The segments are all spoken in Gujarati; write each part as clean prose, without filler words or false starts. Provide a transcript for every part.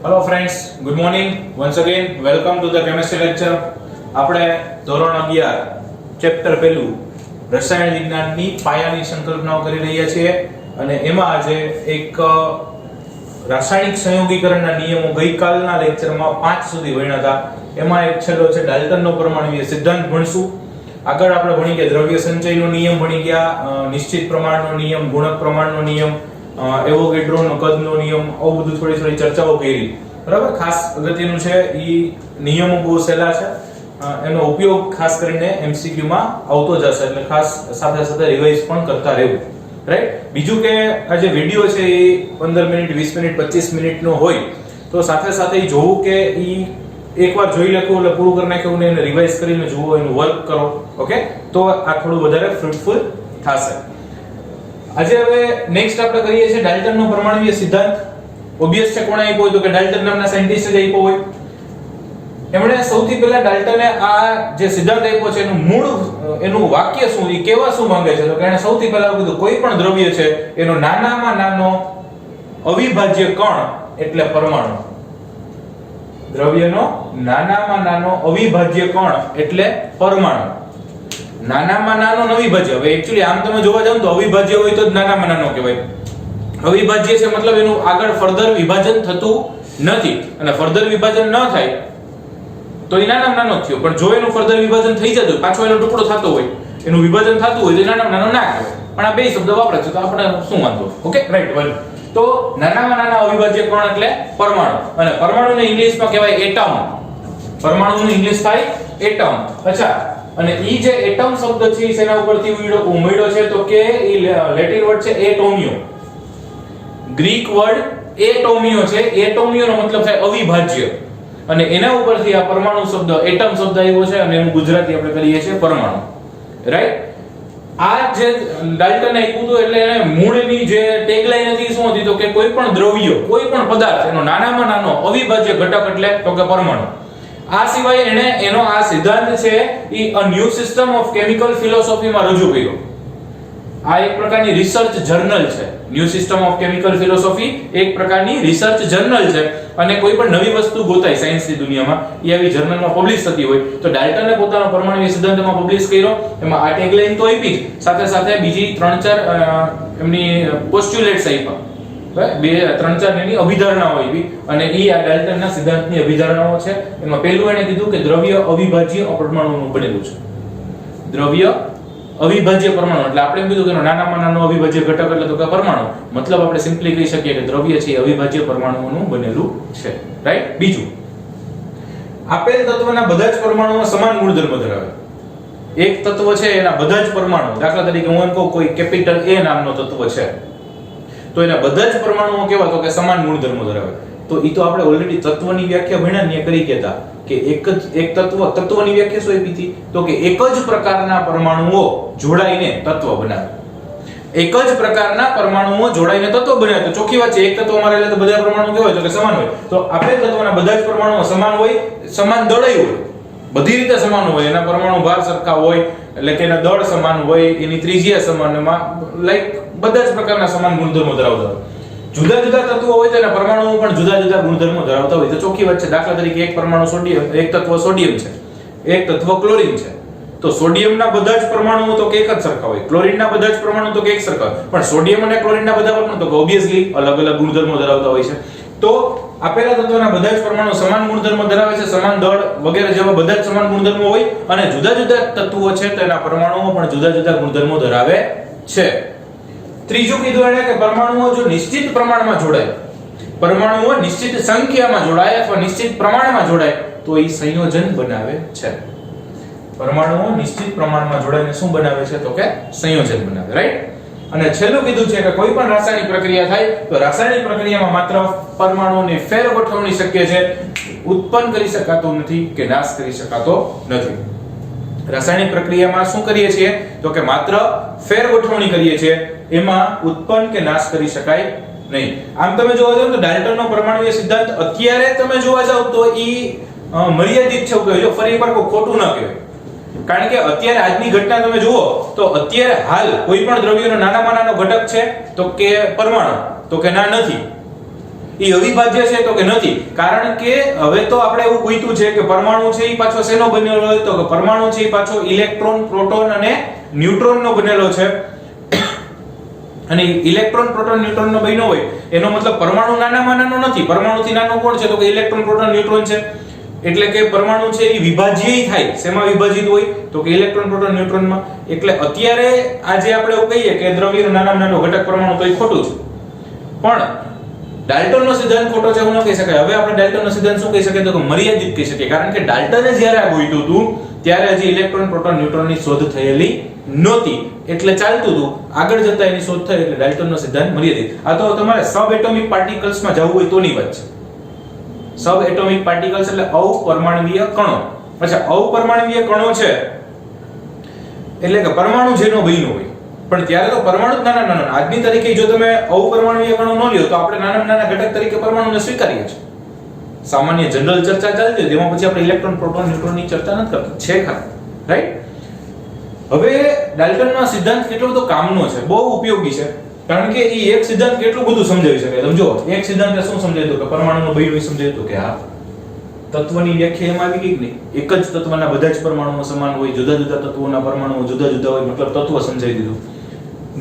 Hello friends, good morning. Once again, welcome to the chemistry lecture. આપણે ધોરણ 11 ચેપ્ટર પહેલું રસાયણ વિજ્ઞાનની પાયાની સંકલ્પનાઓ કરી રહ્યા છીએ અને એમાં આજે એક રાસાયણિક સંયોગીકરણના નિયમો ગઈકાલના લેક્ચરમાં 5 સુધી ભણ્યા હતા. એમાં એક છેલ્લો છે ડાલ્ટનનો પરમાણુય સિદ્ધાંત ભણશું. આગળ આપણે ભણી ગયા દ્રવ્ય સંચયનો નિયમ ભણી ગયા, નિશ્ચિત પ્રમાણનો નિયમ, ગુણક પ્રમાણનો નિયમ, એવોગેડ્રોનો કદનો નિયમ, આવું બધું થોડી ચર્ચાઓ કરી. બરાબર, ખાસ અગત્યનું છે ઈ નિયમો બહુ સહેલા છે, એનો ઉપયોગ ખાસ કરીને MCQ માં આવતો જશે, એટલે ખાસ સાથે સાથે રિવાઇઝ પણ કરતા રહેવું. રાઈટ. બીજું કે આ જે વિડિયો છે એ 15 મિનિટ 20 મિનિટ 25 મિનિટનો હોય તો સાથે સાથે જોવું કે ઈ એકવાર જોઈ લખો એટલે પૂરું કરી નાખ્યું ને એને રિવાઇઝ કરીને જુઓ, એનું વર્ક કરો. ઓકે, તો આ થોડું વધારે ફ્રૂટફુલ થશે. આજે હવે નેક્સ્ટ આપણે કરીએ છીએ ડાલ્ટનનો પરમાણુય સિદ્ધાંત. ઓબવિયસ છે, કોણે આપ્યો હોય તો કે ડાલ્ટન નામના સાયન્ટિસ્ટે જ આપ્યો હોય. એમણે સૌથી પહેલા ડાલ્ટને આ જે સિદ્ધાંત આપ્યો છે એનું વાક્ય શું, એ કેવા શું માંગે છે, તો કે એણે સૌથી પહેલા કીધું કોઈ પણ દ્રવ્ય છે એનો નાનામાં નાનો અવિભાજ્ય કણ એટલે પરમાણુ. દ્રવ્યનો નાનામાં નાનો અવિભાજ્ય કણ એટલે પરમાણુ. નાનામાં નાનો અવિભાજ્ય, હવે એક્ચ્યુઅલી આમ તમે જોવા જાવ તો અવિભાજ્ય હોય તો જ નાનામાં નાનો કહેવાય. અવિભાજ્ય છે મતલબ એનું આગળ ફર્ધર વિભાજન થતું નથી, અને ફર્ધર વિભાજન ન થાય તો એ નાનામાં નાનો થયો. પણ જો એનું ફર્ધર વિભાજન થઈ જતું હોય, પાછો એનો ટુકડો થતો હોય, એનું વિભાજન થતું હોય તો નાનામાં નાનો ના કહેવાય. પણ આ બે શબ્દ વાપરે છે તો આપણે શું વાંધો? Okay, right. વેલ, તો નાનામાં નાના અવિભાજ્ય કણ એટલે પરમાણુ, અને પરમાણુને ઇંગ્લિશમાં કહેવાય એટમ. પરમાણુનું ઇંગ્લિશ થાય એટમ. અચ્છા, અને ઈ જે એટમ શબ્દ છે એ શેના ઉપરથી ઉમેર્યો છે તો કે ઈ લેટિન વર્ડ છે એટોમિયો. ગ્રીક વર્ડ એટોમિયો છે. એટોમિયોનો મતલબ થાય અવિભાજ્ય, અને એના ઉપરથી આ પરમાણુ શબ્દ એટમ શબ્દ આવ્યો છે, અને એનું ગુજરાતી આપણે કરીએ છીએ પરમાણુ. રાઈટ. આ જે ડાલ્ટને આપ્યું હતું એટલે એને મૂળની જે ટેગલાઈન હતી શું હતી તો કે કોઈ પણ દ્રવ્ય, કોઈ પણ પદાર્થ એનો નાનામાં નાનો અવિભાજ્ય ઘટક એટલે તો કે પરમાણુ. આ સિવાય એને એનો આ સિદ્ધાંત છે ઈ a new system of chemical philosophy માં રજૂ કર્યો. આ એક પ્રકારની રિસર્ચ જર્નલ છે. New system of chemical philosophy એક પ્રકારની રિસર્ચ જર્નલ છે, અને કોઈ પણ નવી વસ્તુ ગોતાય સાયન્સની દુનિયામાં એ આવી જર્નલમાં પબ્લિશ થતી હોય તો ડાલ્ટને પોતાનો પરમાણુય સિદ્ધાંતમાં પબ્લિશ કર્યો. એમાં આ ટેગલાઈન તો આપી જ, સાથે સાથે બીજી 3-4 એમની પોસ્ચ્યુલેટ્સ આપ્યા. બે 3-4 એની અભિધારણાઓ આવી, અને ઈ આ ડાલ્ટનના સિદ્ધાંતની અભિધારણાઓ છે. એમાં પહેલું એને કીધું કે દ્રવ્ય અવિભાજ્ય પરમાણુનું બનેલું છે. દ્રવ્ય અવિભાજ્ય પરમાણુ એટલે આપણે એમ કીધું કે નાનામાં નાનો અવિભાજ્ય ઘટક એટલે તો કે પરમાણુ. મતલબ આપણે સિમ્પલી કહી શકીએ કે દ્રવ્ય છે એ અવિભાજ્ય પરમાણુઓનું બનેલું છે. રાઈટ. બીજું, આપેલ તત્વના બધા જ પરમાણુઓ સમાન ગુણધર્મ ધરાવે. એક તત્વ છે એના બધા જ પરમાણુ, દાખલા તરીકે હું એમ કહું કોઈ કેપિટલ A નામનો તત્વ છે તો એના બધા જ પરમાણુઓ કેવા તો કે સમાન ગુણધર્મો ધરાવે. તો ઈ તો આપણે ઓલરેડી તત્વની વ્યાખ્યા ભણ્યા ને કરી કેતા કે એક તત્વની વ્યાખ્યા શું આપી હતી તો કે એક જ પ્રકારના પરમાણુઓ જોડાઈને તત્વ બનાવે. એક જ પ્રકારના પરમાણુઓ જોડાઈને તત્વ બનાવે. તો ચોખ્ખી વાત છે, એક તત્વમાં રહેલા તો બધા પરમાણુ કેવા હોય તો કે સમાન હોય. તો આપેલ તત્વના બધા જ પરમાણુઓ સમાન હોય, સમાન દળાય હોય, બધી રીતે સમાન હોય, એના પરમાણુ ભાર સરખા હોય, એટલે કે એના દળ સમાન હોય, એની ત્રિજ્યા સમાન, લાઈક બધા જ પ્રકારના સમાન ગુણધર્મો ધરાવતા હોય. જુદા જુદા તત્વો હોય તો એના પરમાણુઓ પણ જુદા જુદા ગુણધર્મો ધરાવતા હોય. તો ચોખ્ખી વાત છે, દાખલા તરીકે એક પરમાણુ સોડિયમ, એક તત્વ સોડિયમ છે, એક તત્વ ક્લોરીન છે. તો સોડિયમના બધા જ પરમાણુઓ તો કે એક જ સરખા હોય, ક્લોરીનના બધા જ પરમાણુ તો કે એક સરખા હોય, પણ સોડિયમ અને ક્લોરીનના બધા પરમાણુ તો ઓબ્વિયસલી અલગ અલગ ગુણધર્મો ધરાવતા હોય છે. તો આપેલા તત્વના બધા જ પરમાણુ સમાન ગુણધર્મો ધરાવે છે, સમાન દળ વગેરે જેવા બધા જ સમાન ગુણધર્મો હોય, અને જુદા જુદા તત્વો છે તો એના પરમાણુઓ પણ જુદા જુદા ગુણધર્મો ધરાવે છે. ત્રીજું કીધું એને કે પરમાણુઓ જો નિશ્ચિત પ્રમાણમાં જોડાય, પરમાણુઓ નિશ્ચિત સંખ્યામાં જોડાય અથવા નિશ્ચિત પ્રમાણમાં જોડાય તો એ સંયોજન બનાવે છે. પરમાણુઓ નિશ્ચિત પ્રમાણમાં જોડાઈને શું બનાવે છે તો કે સંયોજન બનાવે. રાઈટ. અને છેલ્લું કીધું છે કે કોઈ પણ રાસાયણિક પ્રક્રિયા થાય તો રાસાયણિક પ્રક્રિયામાં માત્ર પરમાણુઓની ફેરગોઠવણી શક્ય છે, ઉત્પન્ન કરી શકાતો નથી કે નાશ કરી શકાતો નથી. રાસાયણિક પ્રક્રિયામાં શું કરીએ છીએ તો કે માત્ર ફેરગોઠવણી કરીએ છીએ, એમાં ઉત્પન્ન કે નાશ કરી શકાય નહીં. આમ તમે જોવા જાવ તો ડાલ્ટનનો પરમાણુય સિદ્ધાંત અત્યારે તમે જોવા જાવ તો ઈ મર્યાદિત છે. જો ફરી એકવાર કોઈ ખોટું ન કહેવાય, કારણ કે અત્યારે આજની ઘટના તમે જુઓ તો અત્યારે હાલ કોઈ પણ દ્રવ્યનો નાનામાં નાનો ઘટક છે તો કે પરમાણુ, તો કે ના નથી. એ અવિભાજ્ય છે તો કે નથી, કારણ કે હવે તો આપણે એવું પૂછ્યું છે કે પરમાણુ છે એ પાછો શેનો બનેલો હોય, તો કે પરમાણુ છે એ પાછો ઇલેક્ટ્રોન, પ્રોટોન અને ન્યુટ્રોન નો બનેલો છે. અને ઇલેક્ટ્રોન, પ્રોટોન, ન્યુટ્રોન નો બન્યો હોય એનો મતલબ પરમાણુ નાનામાં નાનો નથી. પરમાણુથી નાનો કોણ છે, તો કે ઇલેક્ટ્રોન, પ્રોટોન, ન્યુટ્રોન છે. એટલે કે પરમાણુ છે એ વિભાજ્યય થાય. શેમાં વિભાજિત હોય, તો કે ઇલેક્ટ્રોન, પ્રોટોન, ન્યુટ્રોન માં. એટલે અત્યારે આજે આપણે એવું કહીએ કે દ્રવ્યનો નાનામાં નાનો ઘટક પરમાણુ, તો એ ખોટું છે. પણ ડાલ્ટનનો સિદ્ધાંત ખોટો છે એવું ન કહી શકાય. હવે આપણે ડાલ્ટનનો સિદ્ધાંત શું કહી શકીએ, તો કે મર્યાદિત કહી શકીએ, કારણ કે ડાલ્ટને જ્યારે આ ગોઈતું હતું ત્યારે હજી ઇલેક્ટ્રોન, પ્રોટોન, ન્યુટ્રોનની શોધ થયેલી નહોતી, એટલે ચાલતું હતું. આગળ જતા એની શોધ થઈ એટલે ડાલ્ટનનો સિદ્ધાંત મર્યાદિત. આ તો તમારે સબ એટોમિક પાર્ટિકલ્સમાં જવું હોય તોની વાત છે. સબ એટોમિક પાર્ટિકલ્સ એટલે અપરમાણવીય કણો. અચ્છા, અપરમાણવીય કણો છે એટલે કે પરમાણુ જેનો બન્યો હોય, પણ ત્યારે તો પરમાણુ જ નાના નાના. આજની તારીખે જો તમે અપરમાણવીય કણો ન લ્યો તો આપણે નાના નાના ઘટક તરીકે પરમાણુને સ્વીકારીએ છીએ. સામાન્ય જનરલ ચર્ચા ચાલતી હોય તેમાં પછી આપણે ઇલેક્ટ્રોન, પ્રોટોન, ન્યુટ્રોનની ચર્ચા નથી કરતા. છે ખરા, રાઈટ? હવે ડાલ્ટનનો સિદ્ધાંત કેટલો બધો કામનો છે, બહુ ઉપયોગી છે, કારણ કે એ એક સિદ્ધાંત કેટલું બધું સમજાવી શકે. તમે જો એક સિદ્ધાંતે શું સમજાવ્યું કે પરમાણુનો બન્યો સમજાવ્યું કે હા, તત્વની વ્યાખ્યા એમાં આવી ગઈ કે નહીં, એક જ તત્વના બધા જ પરમાણુઓ સમાન હોય, જુદા જુદા તત્વોના પરમાણુઓ જુદા જુદા હોય, મતલબ તત્વ સમજાવી દીધું.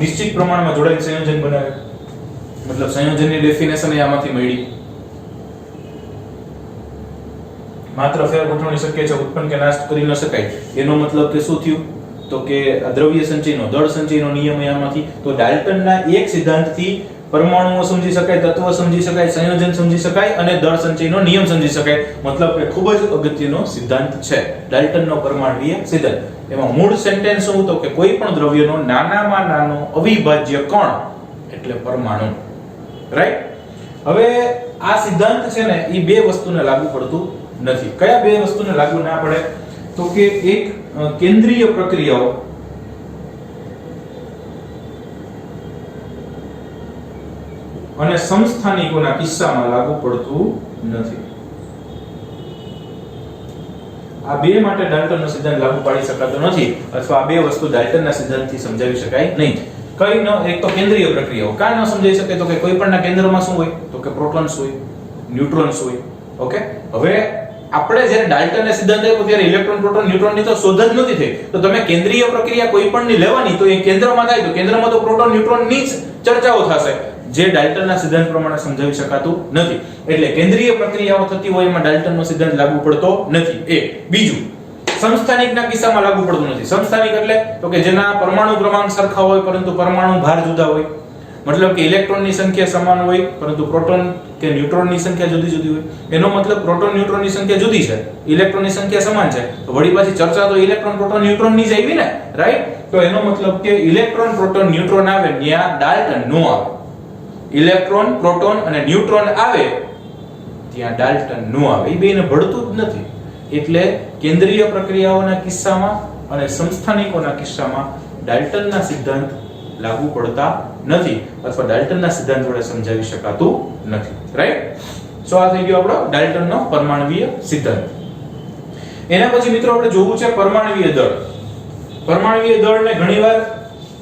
નિશ્ચિત પ્રમાણમાં જોડાઈને સંયોજન બનાવે, મતલબ સંયોજનની ડેફિનેશન એ આમાંથી મળી. માત્ર ફેરગોઠવણી શક્ય છે, ઉત્પન્ન કે નાશ કરી ન શકાય. એનો મતલબ કે શું થયું, તો કે દ્રવ્ય સંચયનો, દળ સંચયનો નિયમ આમાંથી. તો ડાલ્ટનના એક સિદ્ધાંતથી પરમાણુઓ સમજી શકાય, તત્વ સમજી શકાય, સંયોજન સમજી શકાય અને દળ સંચયનો નિયમ સમજી શકાય. મતલબ કે ખૂબ જ અગત્યનો સિદ્ધાંત છે ડાલ્ટનનો પરમાણુવીય સિદ્ધાંત. એમાં મૂળ સેન્ટેન્સ શું, તો કે કોઈ પણ દ્રવ્યનો નાનામાં નાનો અવિભાજ્ય કણ એટલે પરમાણુ. રાઈટ? હવે આ સિદ્ધાંત છે ને એ બે વસ્તુને લાગુ પડતું નથી. કયા બે વસ્તુને લાગુ ના પડે, તો કે એક કેન્દ્રીય પ્રક્રિયાઓ અને સમસ્થાનિકોના કિસ્સામાં લાગુ પડતું નથી. આ બે માટે ડાલ્ટનનો સિદ્ધાંત લાગુ પાડી શકાતો નથી, અથવા આ બે વસ્તુ ડાલ્ટનના સિદ્ધાંતથી સમજાવી શકાય નહીં. કઈ ન, એક તો કેન્દ્રીય પ્રક્રિયાઓ કા ન સમજાવી શકે, તો કે કોઈ પણના કેન્દ્રમાં શું હોય, તો કે પ્રોટોન્સ હોય, ન્યુટ્રોન્સ હોય. ઓકે, હવે આપણે જ્યારે ડાલ્ટનને સિદ્ધાંત આપ્યો ત્યારે ઇલેક્ટ્રોન, પ્રોટોન, ન્યુટ્રોનની તો શોધ જ નથી થઈ. તો તમે કેન્દ્રીય પ્રક્રિયા કોઈ પણની લેવાની તો એ કેન્દ્રમાં થાય, તો કેન્દ્રમાં તો પ્રોટોન, ન્યુટ્રોનની જ ચર્ચાઓ થશે, જે ડાલ્ટનના સિદ્ધાંત પ્રમાણે સમજાવી શકાતું નથી. એટલે કેન્દ્રીય પ્રક્રિયાઓ થતી હોય એમાં ડાલ્ટનનો સિદ્ધાંત લાગુ પડતો નથી. એક બીજું, સમસ્થાનિકના કિસ્સામાં લાગુ પડતું નથી. સમસ્થાનિક એટલે તો કે જેના પરમાણુ ક્રમાંક સરખા હોય પરંતુ પરમાણુ ભાર જુદા હોય. મતલબ કે ઇલેક્ટ્રોનની સંખ્યા સમાન હોય પરંતુ પ્રોટોન કે ન્યુટ્રોનની સંખ્યા જુદી જુદી હોય. એનો મતલબ પ્રોટોન, ન્યુટ્રોનની સંખ્યા જુદી છે, ઇલેક્ટ્રોનની સંખ્યા સમાન છે, તો વળી પાછી ચર્ચા તો ઇલેક્ટ્રોન, પ્રોટોન, ન્યુટ્રોનની જ આવી ને, રાઈટ? તો એનો મતલબ કે ઇલેક્ટ્રોન, પ્રોટોન, ન્યુટ્રોન આવે ત્યાં ડાલ્ટન નો આવે. ઇલેક્ટ્રોન, પ્રોટોન અને ન્યુટ્રોન આવે ત્યાં ડાલ્ટન નો આવે. એ બેને ભળતું જ નથી. એટલે કેન્દ્રીય પ્રક્રિયાઓના કિસ્સામાં અને સમસ્થાનિકોના કિસ્સામાં ડાલ્ટનના સિદ્ધાંત લાગુ પડતા નથી, અથવા ડાલ્ટનના સિદ્ધાંત વડે સમજાવી શકાતું નથી. રાઈટ? સો આ થઈ ગયો આપણો ડાલ્ટનનો પરમાણુવીય સિદ્ધાંત. એના પછી મિત્રો આપણે જોવું છે પરમાણુવીય દળ. પરમાણુવીય દળને ઘણીવાર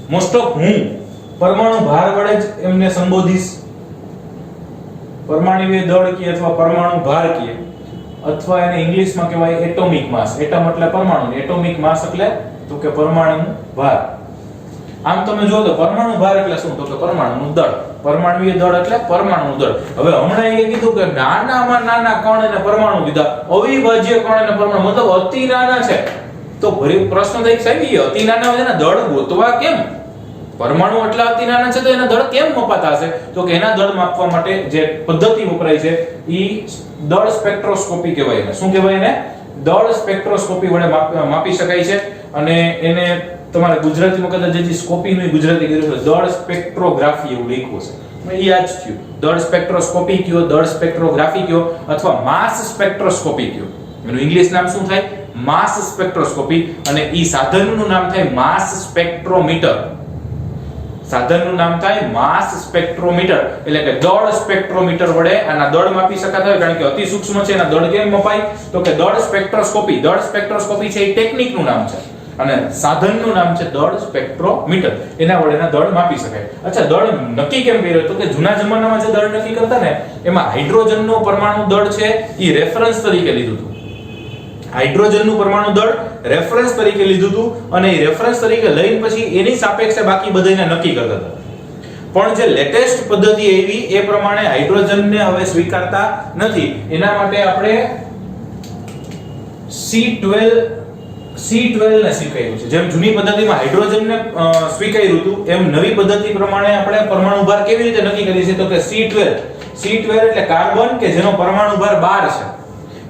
મોસ્ટ ઓફ હું પરમાણુ ભાર વડે જ એમને સંબોધીશ. પરમાણુવીય દળ કે અથવા પરમાણુ ભાર કે, અથવા એને ઇંગ્લિશમાં કહેવાય એટોમિક માસ. એટમ એટલે પરમાણુ, એટોમિક માસ એટલે તો કે પરમાણુ ભાર. આમ તમે જો તો પરમાણુ ભાર એટલે શું, તો કે પરમાણુનું દળ. પરમાણુવીય દળ એટલે પરમાણુનું દળ. હવે હમણાં એ કીધું કે નાનામાં નાના કણ અને પરમાણુ કીધા, અવિભાજ્ય કણ અને પરમાણુ, મતલબ અતિ નાના છે. તો પ્રશ્ન થઈ સાહેબ, અતિ નાના હોય એના દળ ગોતવા કેમ? પરમાણુ એટલા અતિ નાના છે તો એના દળ કેમ મપાતા હશે? તો કે એના દળ માપવા માટે જે પદ્ધતિ વપરાય છે ઈ દળ સ્પેક્ટ્રોસ્કોપી કહેવાય. એને શું કહેવાય? એને દળ સ્પેક્ટ્રોસ્કોપી વડે માપી શકાય છે. અને એને તમારે ગુજરાતીમાં કદાચ જે સ્કોપીનું ગુજરાતી કીધું છે દળ સ્પેક્ટ્રોગ્રાફી એવું લખ્યું છે. એ યાદ થયું. દળ સ્પેક્ટ્રોસ્કોપી કયો, દળ સ્પેક્ટ્રોગ્રાફી કયો, અથવા માસ સ્પેક્ટ્રોસ્કોપી કયો. એનું ઇંગ્લિશ નામ શું થાય? માસ સ્પેક્ટ્રોસ્કોપી. અને ઈ સાધનનું નામ થાય માસ સ્પેક્ટ્રોમીટર. સાધનનું નામ થાય માસ સ્પેક્ટ્રોમીટર. એટલે કે દળ સ્પેક્ટ્રોમીટર વડે આના દળ માપી શકાતા હોય, કારણ કે અતિ સૂક્ષ્મ છે. એના દળ કેમ મપાય? તો કે દળ સ્પેક્ટ્રોસ્કોપી. દળ સ્પેક્ટ્રોસ્કોપી છે એ ટેકનિકનું નામ છે. અને સાધનનું નામ છે દળ સ્પેક્ટ્રોમીટર. એના વડે એના દળ માપી શકાય. અચ્છા, દળ નક્કી કેમ કર્યો? તો કે જૂના જમાનામાં જે દળ નક્કી કરતા ને એમાં હાઇડ્રોજનનું પરમાણુ દળ છે એ રેફરન્સ તરીકે લીધું હતું. હાઇડ્રોજનનું પરમાણુ દળ રેફરન્સ તરીકે લીધું હતું અને એ રેફરન્સ તરીકે લઈને પછી એની સાપેક્ષે બાકી બધાને નક્કી કરતા હતા. પણ જે લેટેસ્ટ પદ્ધતિ એવી એ પ્રમાણે હાઇડ્રોજનને હવે સ્વીકારતા નથી. એના માટે આપણે C12 ને સ્વીકાર્યું છે. જેમ જૂની પદ્ધતિમાં હાઇડ્રોજનને સ્વીકાર્યું હતું એમ નવી પદ્ધતિ પ્રમાણે આપણે પરમાણુ ભાર કેવી રીતે નક્કી કરીએ છીએ? તો કે C12 એટલે કાર્બન કે જેનો પરમાણુ ભાર 12 છે.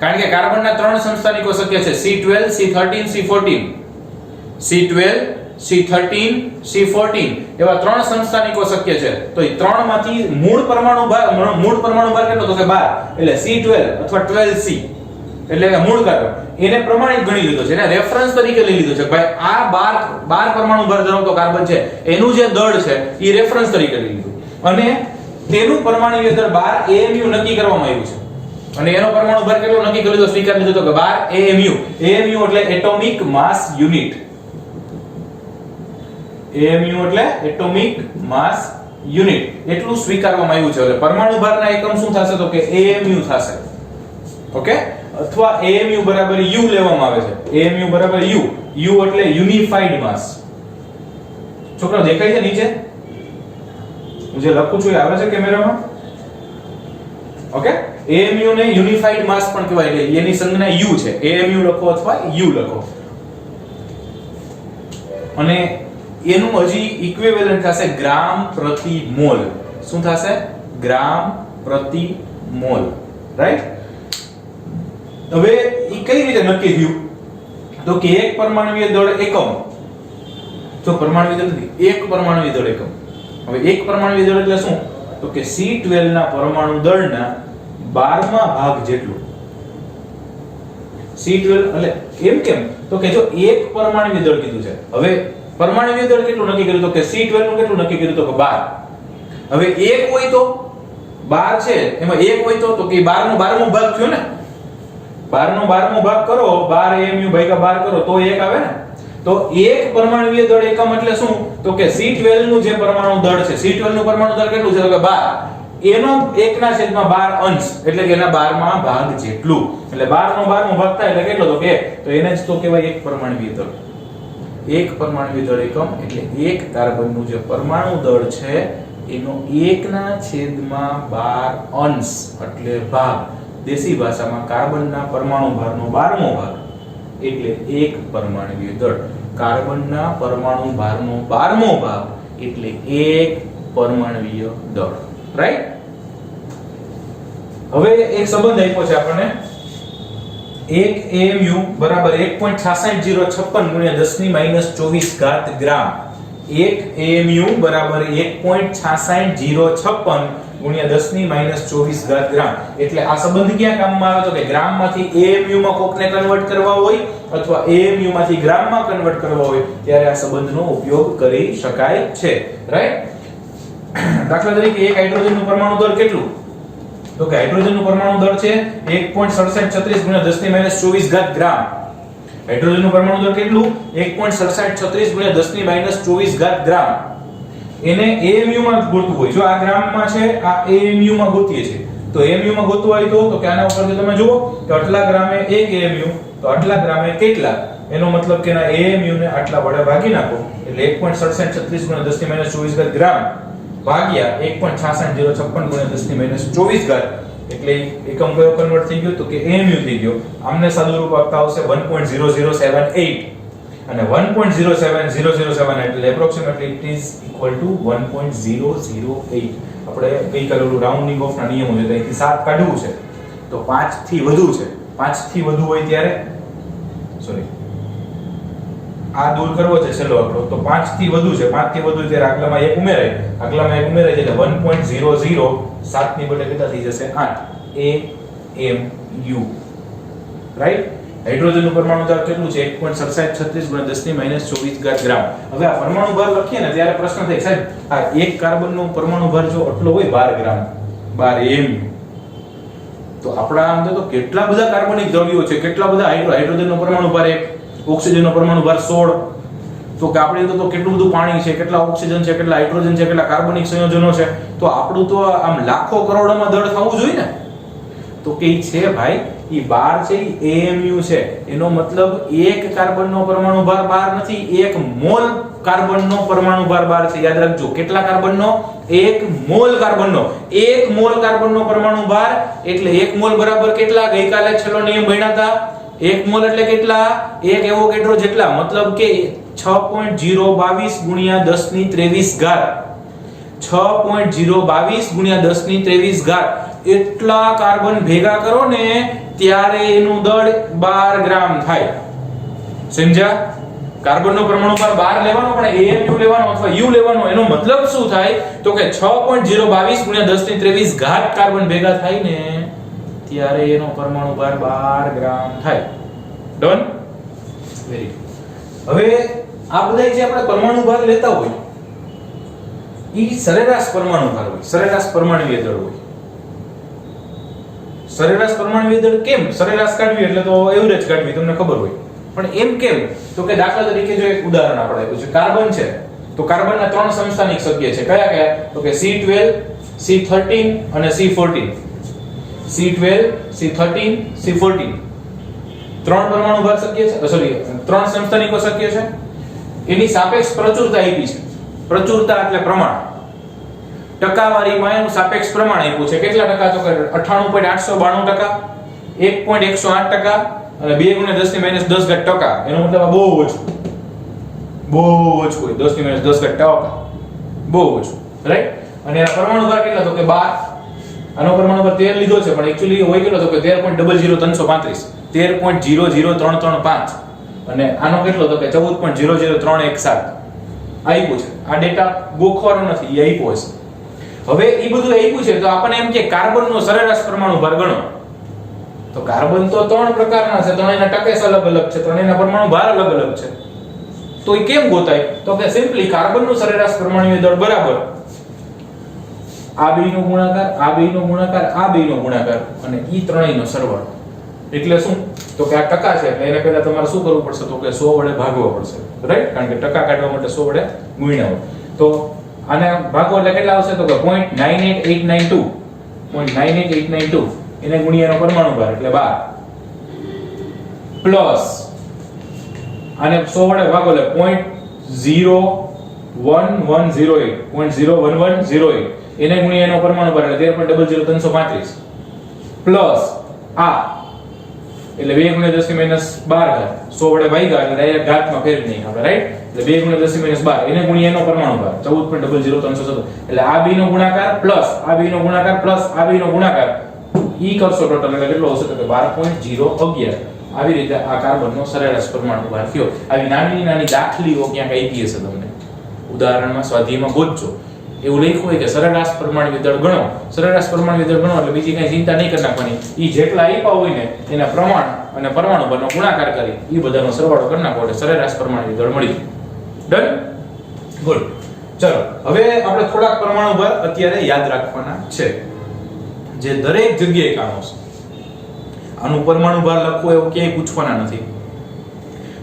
કારણ કે કાર્બનના 3 સમસ્થાનિકો શક્ય છે: C12, C13, C14. C12, C13, C14 એવા 3 સમસ્થાનિકો શક્ય છે. તો એ 3 માંથી મૂળ પરમાણુ ભાર કેટલો? તો કે 12. એટલે C12 અથવા 12C એટલે કે મૂળ કાર્બન એને પ્રમાણિત ગણી લીધો છે, એને રેફરન્સ તરીકે લઈ લીધો છે. ભાઈ આ 12 પરમાણુ ભાર ધરાવતો કાર્બન છે એનું જે દળ છે એ રેફરન્સ તરીકે લઈ લીધું અને તેનું પરમાણુ દળ 12 AMU નક્કી કરવામાં આવ્યું છે. અને એનો પરમાણુ ભાર કેટલો નક્કી કરી લીધો, સ્વીકાર લીધો? તો કે 12 AMU. AMU એટલે એટોમિક માસ યુનિટ. AMU એટલે એટોમિક માસ યુનિટ એટલું સ્વીકારવામાં આવ્યું છે. એટલે પરમાણુ ભારના એકમ શું થશે? તો કે AMU થશે. ઓકે, અથવા AMU બરાબર U લેવામાં આવે છે. AMU બરાબર U. U એટલે યુનિફાઈડ માસ. છોકરાઓ દેખાય છે નીચે? હું જે લખું છું એ આવે છે કેમેરામાં? ઓકે, AMU ને યુનિફાઈડ માસ પણ કહેવાય. એટલે એની સંજ્ઞા U છે. AMU લખો અથવા U લખો. અને એનું હજી ઇક્વિવેલન્ટ થશે ગ્રામ પ્રતિ મોલ. શું થશે? ગ્રામ પ્રતિ મોલ. રાઈટ? હવે ઈ કઈ રીતે નક્કી થયું? તો કે એક પરમાણુવીય દળ એકમ. જો પરમાણુવીય દળ નથી, એક પરમાણુવીય દળ એકમ. હવે એક પરમાણુવીય દળ એટલે શું? તો કે C12 ના પરમાણુ દળના 12મા ભાગ જેટલું. C12 એટલે એમ કેમ? તો કે જો એક પરમાણુવીય દળ કીધું છે. હવે પરમાણુવીય દળ કેટલું નક્કી કર્યું? તો કે C12 નું કેટલું નક્કી કર્યું? તો કે 12. હવે એક હોય તો 12 છે એમાં એક હોય તો કે 12 નો 12મો ભાગ થયો ને. 12 નો 12મો ભાગ કરો, 12 AMU ભાગ્યા 12 કરો તો એક આવે ને. તો એક પરમાણુવીય દળ એકમ એટલે શું? તો કે C12 નું જે પરમાણુ દળ છે, C12 નું પરમાણુ દળ કેટલું છે? તો કે 12. એનો 1/12 અંશ એટલે કે એના 12મા ભાગ જેટલું. એટલે 12 નો 12મો ભાગ થાય એટલે કેટલો? તો કે 1. તો એને જ તો કહેવાય એક પરમાણુવીય દળ. એક પરમાણુવીય દળ એકમ એટલે એક કાર્બનનું જે પરમાણુ દળ છે એનો 1/12 અંશ એટલે ભાગ. દેશી ભાષામાં કાર્બનના પરમાણુ ભારનો 12મો ભાગ એટલે એક પરમાણુવીય દળ. કાર્બનના પરમાણુ ભારનો 12મો ભાગ એટલે એક પરમાણુવીય દળ. રાઈટ? હવે એક સંબંધ આપ્યો છે આપણને. 1 AMU બરાબર 1.66056 ગુણ્યા 10⁻²4 ગ્રામ. 1 AMU બરાબર 1.66056 ગુણ્યા 10⁻²4 ગ્રામ. એટલે આ સંબંધ ક્યાં કામમાં આવે? તો કે ગ્રામમાંથી AMU માં કોકને કન્વર્ટ કરવા હોય અથવા AMU માંથી ગ્રામમાં કન્વર્ટ કરવા હોય ત્યારે આ સંબંધનો ઉપયોગ કરી શકાય છે. રાઈટ? દાખલા તરીકે એક હાઇડ્રોજનનું પરમાણુ દળ કેટલું? તો કે હાઇડ્રોજનનું પરમાણુ દળ છે 1.6736 ગુણ્યા 10⁻²4 ગ્રામ. હાઇડ્રોજનનું પરમાણુ દળ કેટલું? 1.6736 ગુણ્યા 10⁻²4 ગ્રામ. એને AMU માં ગોતવું હોય. જો આ ગ્રામમાં છે, આ AMU માં ગોતીએ છે. તો AMU માં ગોતવું હોય તો કે આના ઉપરથી તમે જુઓ કે આટલા ગ્રામે 1 AMU, તો આટલા ગ્રામે કેટલા? એનો મતલબ કે ના AMU ને આટલા વડે ભાગી નાખો એટલે 1.6736 ગુણ્યા 10⁻²4 ગ્રામ ભાગ્યા 1.66056 ગુણ્યા 10⁻²4 એટલે એકમ કયો કન્વર્ટ થઈ ગયો? તો કે AMU થઈ ગયો. આમને સાદું રૂપ આપતા આવશે 1.0078 અને 1.07007 એટલે approximately it is equal to 1.008. આપણે ગઈકાલે ઓલું રાઉન્ડિંગ ઓફ ના નિયમો છે, અહીંથી 7 કાઢવું છે તો 5 થી વધુ છે. 5 થી વધુ હોય ત્યારે આ દૂર કરવો છે છેલ્લો આંકડો, તો 5 થી વધુ છે. 5 થી વધુ ત્યારે આગલામાં 1 ઉમેરાય, આગલામાં 1 ઉમેરાય એટલે 1.00 7 ની બદલે કેટલા થઈ જશે? 8 AMU. રાઈટ? હાઇડ્રોજનનું પરમાણુ ભાર કેટલું છે? 1.6736 ગુણ્યા 10⁻²4 ગ્રામ. હવે આ પરમાણુ ભાર લખીએ ને ત્યારે પ્રશ્ન થાય સાહેબ આ એક કાર્બનનો પરમાણુ ભાર જો આટલો હોય 12 ગ્રામ, 12 AMU, તો આપણા અંદર તો કેટલા બધા કાર્બનિક દ્રવ્યો છે, કેટલા બધા હાઇડ્રોજનનો પરમાણુ ભાર 1. ઓક્સિજનનો પરમાણુ ભાર 16. તો કે આપણે તો કેટલું બધું પાણી છે, કેટલા ઓક્સિજન છે, કેટલા હાઇડ્રોજન છે, કેટલા કાર્બનિક સંયોજનો છે, તો આપણું તો આમ લાખો કરોડોમાં દળ થવું જોઈએ ને. તો કે ઈ છે ભાઈ, ઈ 12 છે ઈ AMU છે. એનો મતલબ એક કાર્બનનો પરમાણુ ભાર 12 નથી, 1 મોલ કાર્બનનો પરમાણુ ભાર 12 છે. યાદ રાખજો, કેટલા કાર્બનનો? 1 મોલ કાર્બનનો. 1 મોલ કાર્બનનો પરમાણુ ભાર એટલે 1 મોલ બરાબર કેટલા? ગઈકાલે છેલ્લો નિયમ ભણ્યા હતા. 1 મોલ એટલે કેટલા? 1 એવોગાડ્રો જેટલા. મતલબ કે 6.022 ગુણ્યા 10 ની 23 ઘાત. 6.022 ગુણ્યા 10 ની 23 ઘાત. એટલા કાર્બન ભેગા કરો ને ત્યારે એનું દળ 12 ગ્રામ થાય. સમજ્યા? કાર્બનનો પરમાણુ ભાર 12 લેવાનો, પણ AMU લેવાનો અથવા U લેવાનો. એનો મતલબ શું થાય? તો કે 6.022 ગુણ્યા 10 ની 23 ઘાત કાર્બન ભેગા થાય ને ત્યારે એનો પરમાણુ ભાર 12 ગ્રામ થાય. ડન? Very good. હવે આ બધા જે આપણે પરમાણુ ભાર લેતા હોય ઈ સરેરાશ પરમાણુ ભાર હોય, સરેરાશ પરમાણુય દળ હોય. સરેરાશ પરમાણુય દળ કેમ? સરેરાશ કાઢવી એટલે તો એવરેજ કાઢવી, તમને ખબર હોય. પણ એમ કેમ? તો કે દાખલા તરીકે જો એક ઉદાહરણ આપણે આપ્યું છે, કાર્બન છે. તો કાર્બનના 3 સમસ્થાનિક સભ્ય છે. કયા કયા? તો કે C12, C13 અને C14. C12, C13, C14. 3 પરમાણુ ભાર શક્ય છે, સોરી 3 સમસ્થાનિકો શક્ય છે. એની સાપેક્ષ પ્રચુરતા આપી છે. પ્રચુરતા એટલે પ્રમાણ. ટકાવારીમાં એનું સાપેક્ષ પ્રમાણ આપ્યું છે. કેટલા ટકા? તો કે 98.892%, 1.108% અને 2 × 10 - 10 એનો મતલબ બહુ ઓછું. બહુ ઓછું હોય. 10 - 10 ટકા. બહુ ઓછું. રાઈટ? અને એના પરમાણુ ભાર કેટલા? તો કે 12. આનો પરમાણુ ભાર 13 લીધો છે, પણ એક્ચ્યુઅલી હોય કેટલો? તો કે 13.00335, 13.00335. અને આનો કેટલો? તો કે 14.00317. આપ્યું છે. આ ડેટા ગોખવાનો નથી, એ આપ્યો છે. હવે ઈ બધું આપ્યું છે તો આપણને એમ કે કાર્બનનો સરેરાશ પરમાણુ ભાર ગણો. તો કાર્બન તો 3 પ્રકારના છે, ત્રણેયના ટકેસ અલગ અલગ છે, ત્રણેયના પરમાણુ ભાર અલગ અલગ છે. તો ઈ કેમ ગોતાય? તો કે સિમ્પલી કાર્બનનું સરેરાશ પરમાણુય દળ બરાબર આ બેયનો ગુણાકાર, આ બેયનો ગુણાકાર, આ બેયનો ગુણાકાર અને ઈ ત્રણેયનો સરવાળો. એટલે શું? તો કે આ ટકા છે એટલે એને પહેલા તમારે શું કરવું પડશે? તો કે 100 વડે ભાગવા પડશે. રાઈટ? કારણ કે ટકા કાઢવા માટે 100 વડે ગુણ્યા હોય. તો આને ભાગો એટલે કેટલા આવશે? તો કે 0.98892. 0.98892 એને ગુણ્યા એનો પરમાણુ ભાર એટલે 12 પ્લસ આને 100 વડે ભાગો એટલે 0.01108. 0.01108 એને ગુણ્યા એનો પરમાણુ ભાર એટલે 13.00335 પ્લસ આ એટલે 2 × 10 - 12 100 વડે ભાગ્યા એટલે ડાયરેક્ટ ઘાતમાં ફેરવી નહીં આપણે. રાઈટ? એટલે 2 × 10 - 12 એને ગુણ્યા એનો પરમાણુ ભાર 14.00317. એટલે આ બે નો ગુણાકાર પ્લસ આ બે નો ગુણાકાર પ્લસ આ બે નો ગુણાકાર ઈ કરશો ટોટલ એટલે કેટલો હશે? તો કે 12.011. આવી રીતે આ કાર્બનનો સરેરાશ પરમાણુ ભાર થયો. આવી નાની નાની દાખલીઓ ક્યાંક આપી હશે તમને, ઉદાહરણમાં સ્વાધ્યાયમાં ગોતજો. એવું લખ્યું હોય કે સરેરાશ પરમાણુ દળ ગણો. સરેરાશ પરમાણુ દળ ગણો એટલે બીજી કઈ ચિંતા નહીં કરી નાખવાની. ઈ જેટલા આપ્યા હોય ને એના પ્રમાણ અને પરમાણુ ભારનો ગુણાકાર કરી ઈ બધાનો સરવાળો કરી નાખો એટલે સરેરાશ પરમાણુ દળ મળી જાય. ડન? ગુડ. ચલો હવે આપણે થોડાક પરમાણુ ભાર અત્યારે યાદ રાખવાના છે જે દરેક જગ્યાએ કામ આવશે. આનું પરમાણુ ભાર લખવો એવું ક્યાંય પૂછવાના નથી,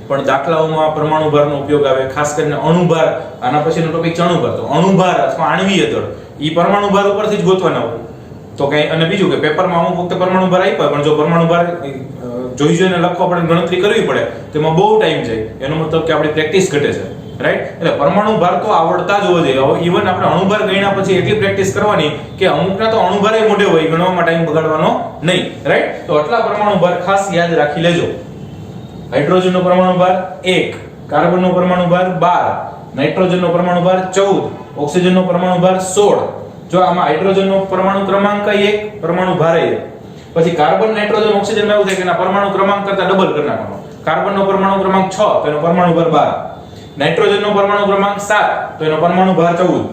પણ દાખલાઓમાં પરમાણુ ભારનો ઉપયોગ આવે. ખાસ કરીને અણુભાર, આના પછીનો ટોપિક છે અણુભાર. તો અણુભાર અથવા આણ્વીય દળ ઈ પરમાણુ ભાર ઉપરથી જ ગોતવાના હોય. તો કઈ અને બીજું કે પેપરમાં અમુક વખતે પરમાણુ ભાર આપ્યા પણ જો પરમાણુ ભાર જોઈ જોઈને લખવા પડે, ગણતરી કરવી પડે તેમાં બહુ ટાઈમ જાય. એનો મતલબ કે આપણી પ્રેક્ટિસ ઘટે છે. રાઈટ? એટલે પરમાણુ ભાર તો આવડતા જ હોવો જોઈએ. ઈવન આપણે અણુભાર ગણ્યા પછી એટલી પ્રેક્ટિસ કરવાની કે અમુકના તો અણુભારે મોઢે હોય, ગણવામાં ટાઈમ બગાડવાનો નહીં. રાઈટ? તો આટલા પરમાણુ ભાર ખાસ યાદ રાખી લેજો. હાઇડ્રોજનનો પરમાણુ ભાર 1, કાર્બનનો પરમાણુ ભાર 12, નાઇટ્રોજનનો પરમાણુ ભાર 14, ઓક્સિજનનો પરમાણુ ભાર 16. જો આમાં હાઇડ્રોજનનો પરમાણુ ક્રમાંક 1, પરમાણુ ભાર 1. પછી કાર્બન, નાઇટ્રોજન, ઓક્સિજન માં એવું થાય કે એના પરમાણુ ક્રમાંક કરતા ડબલ કરી નાખવાનો. કાર્બનનો પરમાણુ ક્રમાંક 6 તો એનો પરમાણુ ભાર 12, નાઇટ્રોજનનો પરમાણુ ક્રમાંક 7 તો એનો પરમાણુ ભાર 14,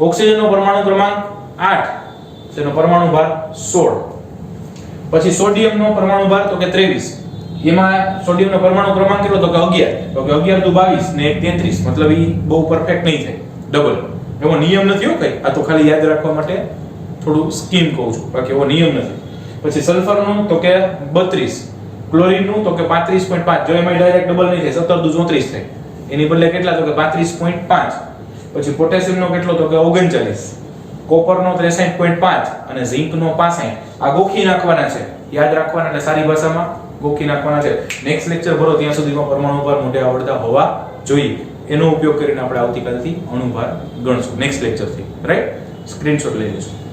ઓક્સિજનનો પરમાણુ ક્રમાંક 8 તો એનો પરમાણુ ભાર 16. પછી સોડિયમનો પરમાણુ ભાર તો કે 23. એમાં સોડિયમનો પરમાણુ ક્રમાંક કેટલો? તો કે 11. તો કે 11 * 22 ને 1 * 33. મતલબ ઈ બહુ પરફેક્ટ નહીં થાય, ડબલ. એવો નિયમ નથી હો કઈ, આ તો ખાલી યાદ રાખવા માટે થોડું સ્કીમ કહું છું, બાકી એવો નિયમ નથી. પછી સલ્ફરનું તો કે 32, ક્લોરીનનું તો કે 35.5, જો એમાં ડાયરેક્ટ ડબલ નહીં થાય 17 દુ 34 થાય, એની બદલે કેટલા તો કે 35.5. પછી પોટેશિયમનો કેટલો તો કે 39, કોપરનો 63.5 અને ઝિંકનો 65. આ ગોખી નાખવાના છે, યાદ રાખવાના, એટલે સારી ભાષામાં ગોખી નાખવાના છે. નેક્સ્ટ લેક્ચર ભરો ત્યાં સુધીમાં પરમાણુ ભાર મોઢે આવડતા હોવા જોઈએ. એનો ઉપયોગ કરીને આપણે આવતીકાલથી અણુભાર ગણશું નેક્સ્ટ લેક્ચરથી, રાઈટ? સ્ક્રીનશોટ લઈ લેશું.